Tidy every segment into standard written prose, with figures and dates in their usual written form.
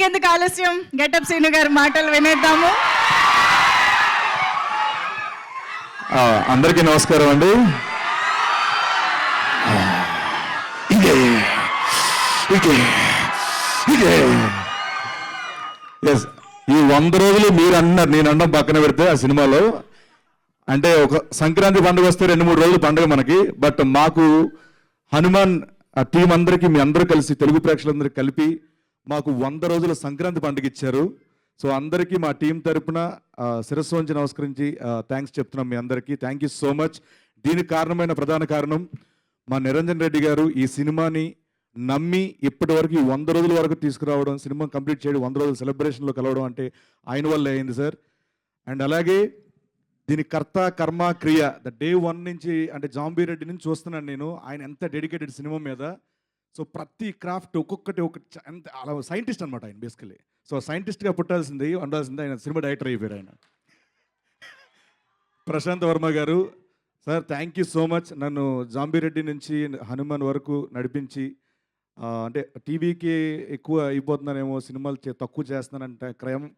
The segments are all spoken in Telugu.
ఇంకెందుకు ఆలస్యం, గెటప్ సీను గారి మాటలు వినేద్దాము. అందరికీ నమస్కారం అండి. ఈ 100 రోజులు మీరు అన్నారు, నేను అన్నం పక్కన పెడితే ఆ సినిమాలో అంటే ఒక సంక్రాంతి పండుగ వస్తే 2-3 రోజులు పండుగ మనకి. బట్ మాకు హనుమాన్ ఆ టీం అందరికీ, మీ అందరూ కలిసి, తెలుగు ప్రేక్షకులందరికీ కలిపి మాకు 100 రోజుల సంక్రాంతి పండుగ ఇచ్చారు. సో అందరికీ మా టీం తరపున శిరస్సు వంచి నమస్కరించి థ్యాంక్స్ చెప్తున్నాం మీ అందరికీ. Thank you so much. దీనికి కారణమైన ప్రధాన కారణం మా నిరంజన్ రెడ్డి గారు ఈ సినిమాని నమ్మి ఇప్పటి వరకు 100 రోజుల వరకు తీసుకురావడం, సినిమా కంప్లీట్ చేయడం, 100 రోజుల సెలబ్రేషన్లో కలవడం అంటే ఆయన వల్ల అయింది సార్. అండ్ అలాగే దీని కర్త కర్మ క్రియ డే 1 నుంచి అంటే జాంబీ రెడ్డి నుంచి చూస్తున్నాను నేను, ఆయన ఎంత డెడికేటెడ్ సినిమా మీద. సో ప్రతి క్రాఫ్ట్ ఒక్కొక్కటి ఎంత అలా సైంటిస్ట్ అనమాట ఆయన బేసికలీ. సో సైంటిస్ట్గా పుట్టాల్సింది ఆయన సినిమా డైరెక్టర్ అయిపోయారు ఆయన. ప్రశాంత్ వర్మ గారు sir, thank you so much. నన్ను జాంబీ రెడ్డి నుంచి హనుమాన్ వరకు నడిపించి, అంటే టీవీకి ఎక్కువ అయిపోతున్నానేమో, సినిమాలు తక్కువ చేస్తున్నానంటే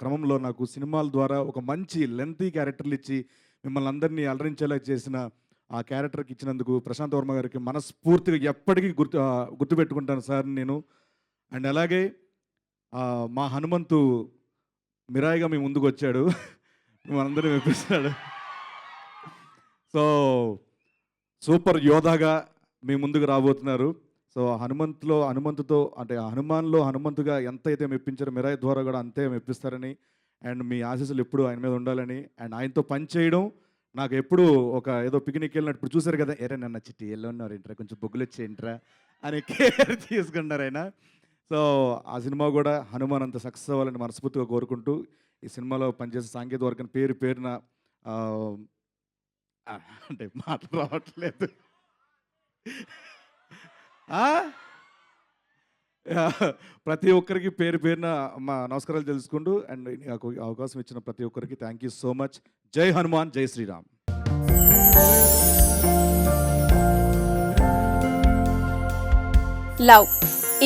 క్రమంలో నాకు సినిమాల ద్వారా ఒక మంచి లెంతీ క్యారెక్టర్లు ఇచ్చి మిమ్మల్ని అందరినీ అలరించేలా చేసిన ఆ క్యారెక్టర్కి ఇచ్చినందుకు ప్రశాంత్ వర్మ గారికి మనస్ఫూర్తిగా ఎప్పటికీ గుర్తుపెట్టుకుంటాను సార్ నేను. అండ్ అలాగే మా హనుమంతు మిరాయిగా మీ ముందుకు వచ్చాడు, మిమ్మల్ని మెప్పిస్తాడు. సో సూపర్ యోధాగా మీ ముందుకు రాబోతున్నారు. సో హనుమంతుతో అంటే హనుమాన్లో హనుమంతుగా ఎంత అయితే మెప్పించారో మిరాయి ద్వారా కూడా అంతే మెప్పిస్తారని, అండ్ మీ ఆశీస్సులు ఎప్పుడు ఆయన మీద ఉండాలని, అండ్ ఆయనతో పని చేయడం నాకు ఎప్పుడు ఒక ఏదో పిక్నిక్ వెళ్ళినట్టు. ఇప్పుడు చూసారు కదా, ఎరే నన్న చిట్టి ఎలా ఉన్నారు ఏంట్రా, కొంచెం బొగ్గులు వచ్చేంట్రా అని కేర్ తీసుకున్నారు ఆయన. సో ఆ సినిమా కూడా హనుమాన్ అంత సక్సెస్ అవ్వాలని మనస్ఫూర్తిగా కోరుకుంటూ, ఈ సినిమాలో పనిచేసే సాంకేతిక వర్గం పేరున అంటే మాటలు రావట్లేదు, ప్రతి ఒక్కరికి పేరున మా నమస్కారాలు తెలుసుకుంటూ, అండ్ నాకు అవకాశం ఇచ్చిన ప్రతి ఒక్కరికి థ్యాంక్ యూ సో మచ్. జై హనుమాన్, జై శ్రీరామ్. లవ్,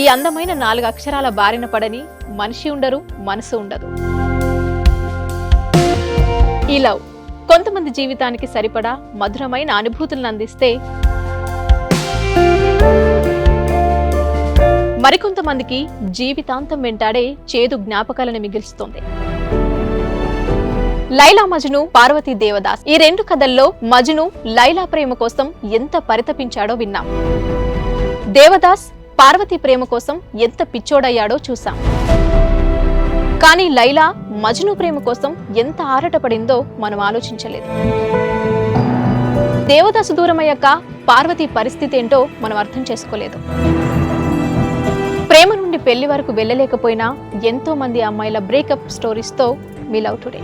ఈ అందమైన 4 అక్షరాల బారిన పడని మనిషి ఉండరు, మనసు ఉండదు. ఈ లవ్ కొంతమంది జీవితానికి సరిపడా మధురమైన అనుభూతులను అందిస్తే, మరికొంతమందికి జీవితాంతం వెంటాడే చేదు జ్ఞాపకాలను మిగిల్స్తుంది. లైలా మజ్ను, పార్వతీ దేవదాస్, ఈ 2 కథల్లో మజ్ను లైలా ప్రేమ కోసం ఎంత పరితపించాడో విన్నాం. దేవదాస్ పార్వతీ ప్రేమ కోసం ఎంత పిచ్చోడయ్యాడో చూసాం. కానీ లైలా మజ్ను ప్రేమ కోసం ఎంత ఆరాటపడిందో మనం ఆలోచించలేదు. దేవదాసు దూరమయ్యాక పార్వతీ పరిస్థితి ఏంటో మనం అర్థం చేసుకోలేదు. ప్రేమ నుండి పెళ్లి వరకు వెళ్ళలేకపోయినా ఎంతో మంది అమ్మాయిల బ్రేకప్ స్టోరీస్తో మీ లవ్ టుడే.